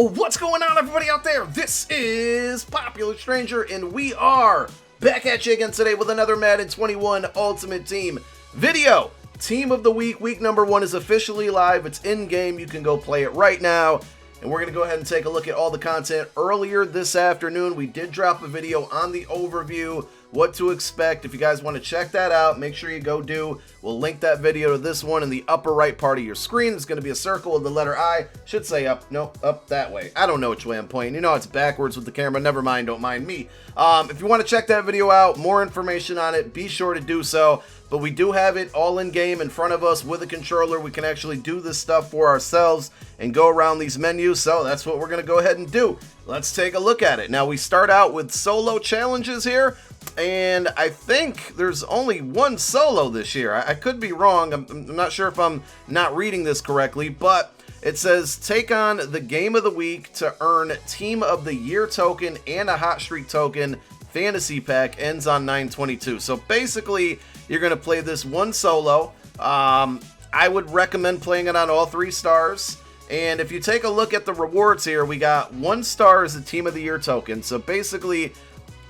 What's going on, everybody out there? This is Popular Stranger, and we are back at you again today with another Madden 21 Ultimate Team video. Team of the Week, week number 1 is officially live. It's in-game. You can go play it right now. And we're going to go ahead and take a look at all the content. Earlier this afternoon, we did drop a video on the overview, what to expect. If you guys want to check that out, make sure you go do. We'll link that video to this one in the upper right part of your screen. It's going to be a circle with the letter I. Should say up. No, up that way. I don't know which way I'm pointing. You know it's backwards with the camera. Never mind. Don't mind me. If you want to check that video out, more information on it, be sure to do so. But we do have it all in game in front of us with a controller. We can actually do this stuff for ourselves and go around these menus. So that's what we're going to go ahead and do. Let's take a look at it. Now we start out with solo challenges here. And I think there's only one solo this year. I could be wrong. I'm not sure if I'm not reading this correctly, but it says take on the game of the week to earn Team of the Year token and a Hot Streak token. Fantasy pack ends on 9/22. So basically, you're going to play this one solo. I would recommend playing it on all 3 stars. And if you take a look at the rewards here, we got 1 star as a Team of the Year token. So basically,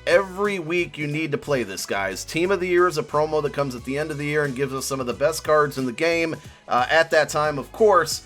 every week you need to play this, guys. Team of the Year is a promo that comes at the end of the year and gives us some of the best cards in the game at that time, of course.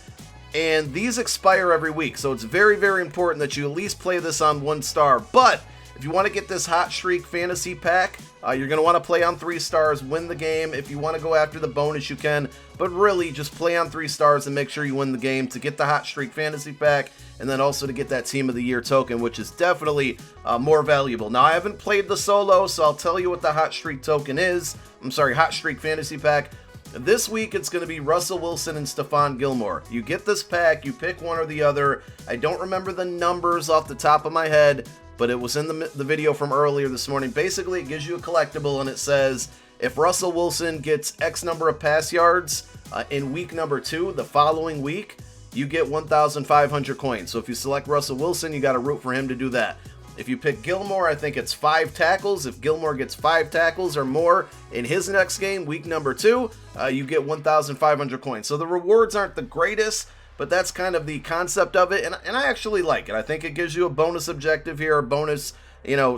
And these expire every week. So it's very, very important that you at least play this on 1 star. But if you want to get this Hot Streak Fantasy Pack, you're going to want to play on 3 stars, win the game. If you want to go after the bonus, you can. But really, just play on 3 stars and make sure you win the game to get the Hot Streak Fantasy Pack, and then also to get that Team of the Year token, which is definitely more valuable. Now, I haven't played the solo, so I'll tell you what the Hot Streak token is. I'm sorry, Hot Streak Fantasy Pack. This week, it's going to be Russell Wilson and Stephon Gilmore. You get this pack, you pick one or the other. I don't remember the numbers off the top of my head, but it was in the video from earlier this morning. Basically, it gives you a collectible, and it says, if Russell Wilson gets X number of pass yards in week number 2, the following week, you get 1,500 coins. So if you select Russell Wilson, you got to root for him to do that. If you pick Gilmore, I think it's 5 tackles. If Gilmore gets 5 tackles or more in his next game, week number 2, you get 1,500 coins. So the rewards aren't the greatest, but that's kind of the concept of it, and I actually like it. I think it gives you a bonus objective here, a bonus,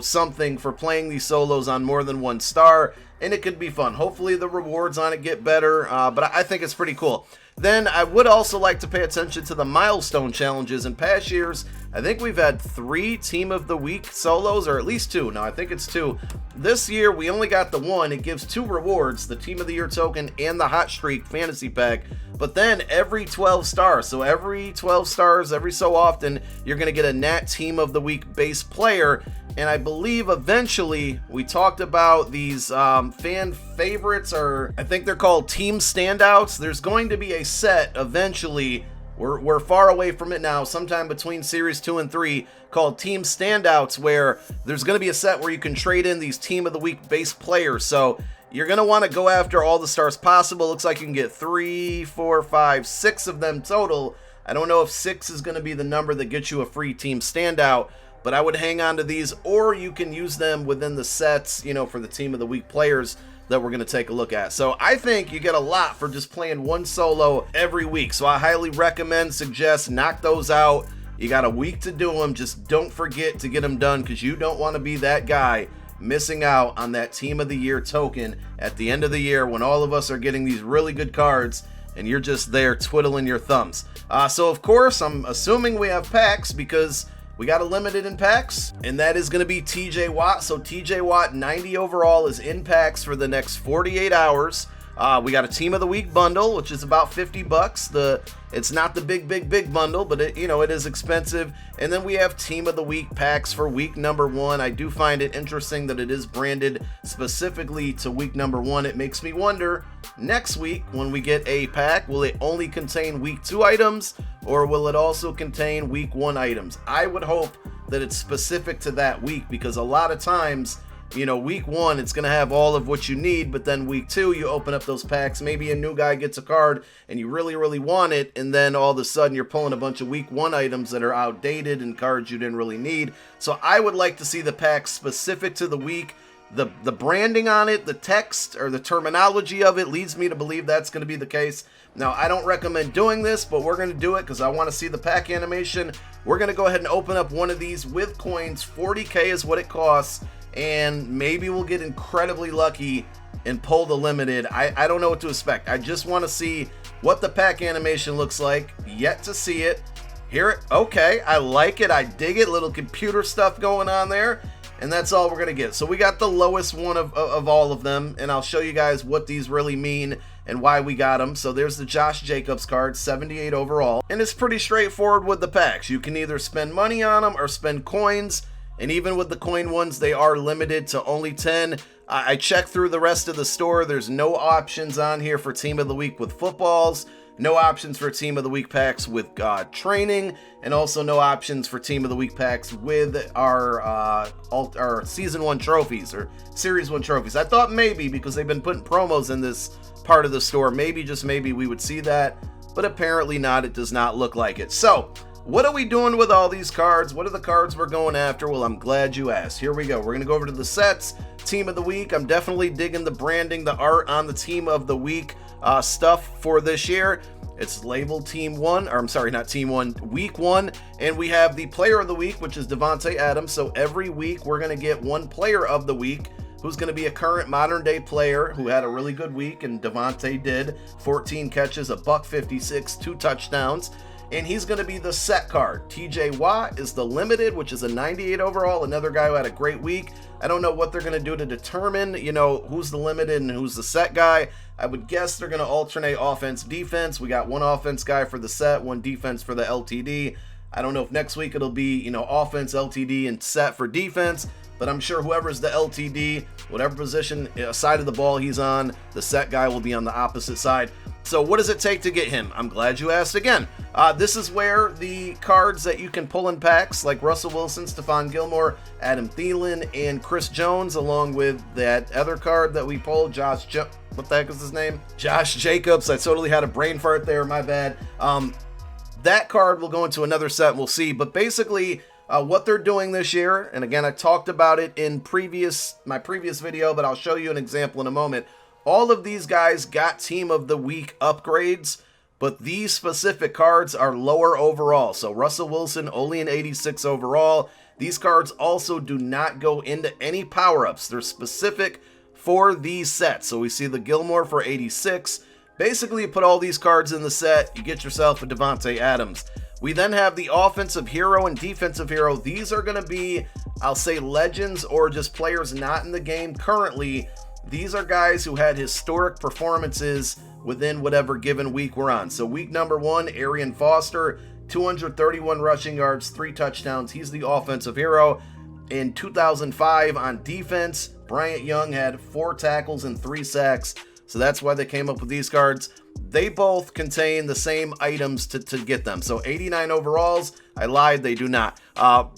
something for playing these solos on more than 1 star, and it could be fun. Hopefully the rewards on it get better, but I think it's pretty cool. Then I would also like to pay attention to the milestone challenges. In past years, I think we've had 3 Team of the Week solos, or at least 2. No, I think it's 2. This year, we only got the 1. It gives 2 rewards, the Team of the Year token and the Hot Streak Fantasy Pack. But then every 12 stars, so every 12 stars, every so often, you're going to get a Nat Team of the Week base player. And I believe eventually we talked about these fan favorites, or I think they're called team standouts. There's going to be a set eventually. We're far away from it now, sometime between Series 2 and 3, called Team Standouts, where there's going to be a set where you can trade in these Team of the Week base players. So you're going to want to go after all the stars possible. Looks like you can get 3, 4, 5, 6 of them total. I don't know if 6 is going to be the number that gets you a free Team Standout, but I would hang on to these, or you can use them within the sets, for the Team of the Week players that we're going to take a look at. So I think you get a lot for just playing 1 solo every week. So I highly recommend, suggest, knock those out. You got a week to do them. Just don't forget to get them done, because you don't want to be that guy missing out on that Team of the Year token at the end of the year when all of us are getting these really good cards and you're just there twiddling your thumbs. So of course, I'm assuming we have packs, because we got a limited in packs, and that is going to be TJ Watt. So TJ Watt 90 overall is in packs for the next 48 hours. We got a Team of the Week bundle, which is about $50. It's not the big bundle, but it is expensive. And then we have Team of the Week packs for week number 1. I do find it interesting that it is branded specifically to week number 1. It makes me wonder, next week when we get a pack, will it only contain week 2 items, or will it also contain week 1 items? I would hope that it's specific to that week, because a lot of times, week 1, it's going to have all of what you need, but then week 2, you open up those packs, maybe a new guy gets a card, and you really, really want it, and then all of a sudden, you're pulling a bunch of week 1 items that are outdated and cards you didn't really need. So I would like to see the packs specific to the week, the branding on it, the text or the terminology of it leads me to believe that's going to be the case. Now, I don't recommend doing this, but we're going to do it because I want to see the pack animation. We're going to go ahead and open up one of these with coins. 40K is what it costs, and maybe we'll get incredibly lucky and pull the limited. I don't know what to expect. I just want to see what the pack animation looks like. Yet to see it. Here, okay, I like it. I dig it. Little computer stuff going on there. And that's all we're going to get. So we got the lowest one of all of them. And I'll show you guys what these really mean and why we got them. So there's the Josh Jacobs card, 78 overall. And it's pretty straightforward with the packs. You can either spend money on them or spend coins. And even with the coin ones, they are limited to only 10. I checked through the rest of the store. There's no options on here for Team of the Week with footballs. No options for Team of the Week packs with training, and also no options for Team of the Week packs with our Season 1 trophies or Series 1 trophies. I thought maybe, because they've been putting promos in this part of the store, maybe, just maybe, we would see that, but apparently not. It does not look like it. So, what are we doing with all these cards? What are the cards we're going after? Well, I'm glad you asked. Here we go. We're going to go over to the sets. Team of the Week. I'm definitely digging the branding, the art on the Team of the Week stuff for this year. It's labeled Team 1, or I'm sorry, not Team 1, Week 1, and we have the Player of the Week, which is Davante Adams. So every week we're going to get one Player of the Week who's going to be a current modern day player who had a really good week, and Davante did. 14 catches, a $156, 2 touchdowns. And he's going to be the set card. TJ Watt is the limited, which is a 98 overall, another guy who had a great week. I don't know what they're going to do to determine, who's the limited and who's the set guy. I would guess they're going to alternate offense, defense. We got one offense guy for the set, one defense for the LTD. I don't know if next week it'll be, offense, LTD, and set for defense. But I'm sure whoever's the LTD, whatever position side of the ball he's on, the set guy will be on the opposite side. So what does it take to get him? I'm glad you asked again. This is where the cards that you can pull in packs, like Russell Wilson, Stephon Gilmore, Adam Thielen, and Chris Jones, along with that other card that we pulled, what the heck is his name? Josh Jacobs. I totally had a brain fart there, my bad. That card will go into another set, we'll see. But basically, what they're doing this year, and again, I talked about it in my previous video, but I'll show you an example in a moment. All of these guys got Team of the Week upgrades, but these specific cards are lower overall. So Russell Wilson, only an 86 overall. These cards also do not go into any power-ups. They're specific for these sets. So we see the Gilmore for 86. Basically, you put all these cards in the set, you get yourself a Davante Adams. We then have the offensive hero and defensive hero. These are going to be, I'll say, legends or just players not in the game currently. These are guys who had historic performances within whatever given week we're on. So week number 1, Arian Foster, 231 rushing yards, 3 touchdowns. He's the offensive hero. In 2005 on defense, Bryant Young had 4 tackles and 3 sacks. So that's why they came up with these cards. They both contain the same items to get them. So 89 overalls. I lied, they do not.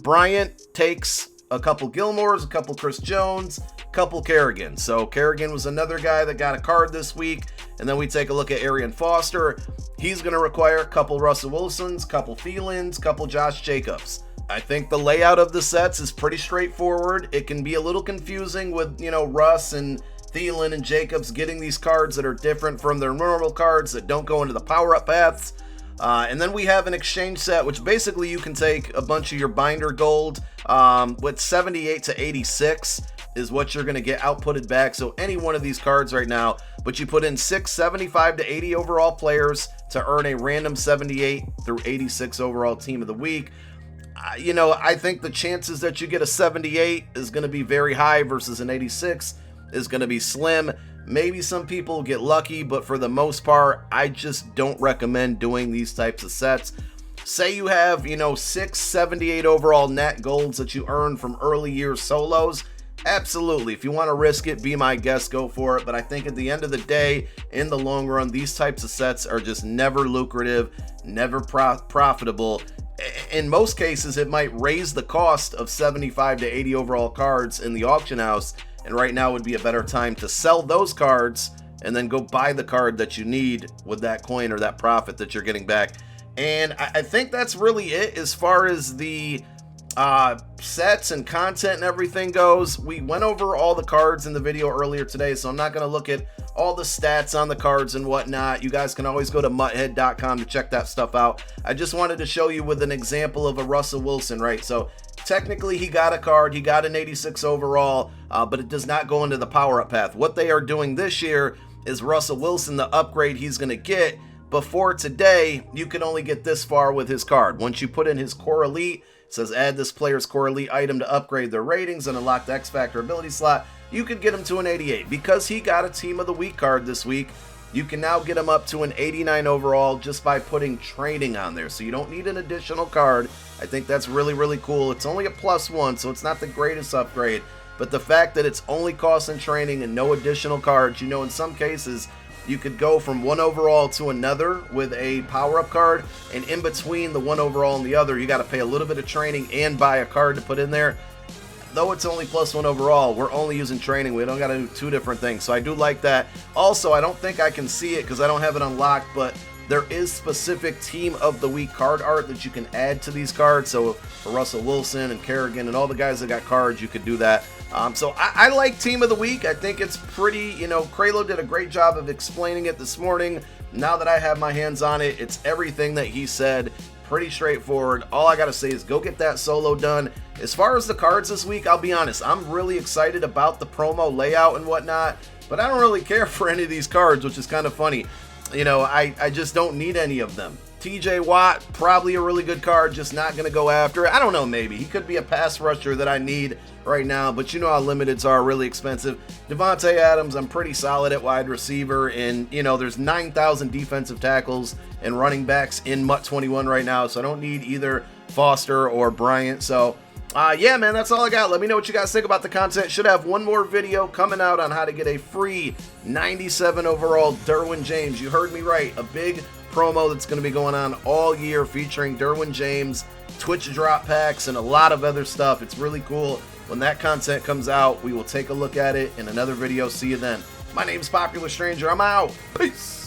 Bryant takes a couple Gilmores, a couple Chris Jones, a couple Kerrigan. So Kerrigan was another guy that got a card this week. And then we take a look at Arian Foster. He's going to require a couple Russell Wilsons, couple Thielens, couple Josh Jacobs. I think the layout of the sets is pretty straightforward. It can be a little confusing with, Russ and Thielen and Jacobs getting these cards that are different from their normal cards that don't go into the power-up paths. And then we have an exchange set, which basically you can take a bunch of your binder gold with 78 to 86 is what you're going to get outputted back. So any one of these cards right now, but you put in 6 75 to 80 overall players to earn a random 78 through 86 overall Team of the Week. I think the chances that you get a 78 is going to be very high versus an 86 is going to be slim. Maybe some people get lucky, but for the most part, I just don't recommend doing these types of sets. Say you have, 6 78 overall net golds that you earn from early year solos. Absolutely. If you want to risk it, be my guest, go for it. But I think at the end of the day, in the long run, these types of sets are just never lucrative, never profitable. In most cases, it might raise the cost of 75 to 80 overall cards in the auction house. And right now would be a better time to sell those cards and then go buy the card that you need with that coin or that profit that you're getting back. And I think that's really it as far as the sets and content and everything goes, we went over all the cards in the video earlier today, so I'm not going to look at all the stats on the cards and whatnot. You guys can always go to mutthead.com to check that stuff out. I just wanted to show you with an example of a Russell Wilson, right? So technically he got a card, he got an 86 overall, but it does not go into the power-up path. What they are doing this year is Russell Wilson, the upgrade he's going to get. Before today, you could only get this far with his card. Once you put in his core elite, it says add this player's core elite item to upgrade their ratings and unlock the X Factor ability slot, you could get him to an 88. Because he got a Team of the Week card this week, you can now get him up to an 89 overall just by putting training on there. So you don't need an additional card. I think that's really, really cool. It's only a +1, so it's not the greatest upgrade. But the fact that it's only costing training and no additional cards, you know, in some cases, you could go from one overall to another with a power-up card, and in between the one overall and the other, you got to pay a little bit of training and buy a card to put in there. Though it's only +1 overall, we're only using training. We don't got to do two different things, so I do like that. Also, I don't think I can see it because I don't have it unlocked, but there is specific Team of the Week card art that you can add to these cards. So for Russell Wilson and Kerrigan and all the guys that got cards, you could do that. So I like Team of the Week. I think it's pretty, you know, Kralo did a great job of explaining it this morning. Now that I have my hands on it, it's everything that he said. Pretty straightforward. All I got to say is go get that solo done. As far as the cards this week, I'll be honest, I'm really excited about the promo layout and whatnot, but I don't really care for any of these cards, which is kind of funny. You know, I just don't need any of them. TJ Watt, probably a really good card, just not going to go after it. I don't know, maybe. He could be a pass rusher that I need right now, but you know how limiteds are, really expensive. Devontae Adams, I'm pretty solid at wide receiver, and, you know, there's 9,000 defensive tackles and running backs in MUT 21 right now, so I don't need either Foster or Bryant. So, yeah, man, that's all I got. Let me know what you guys think about the content. Should have one more video coming out on how to get a free 97 overall Derwin James. You heard me right, a big promo that's going to be going on all year featuring Derwin James, Twitch drop packs, and a lot of other stuff. It's really cool. When that content comes out, we will take a look at it in another video. See you then. My name's Popular Stranger. I'm out. Peace.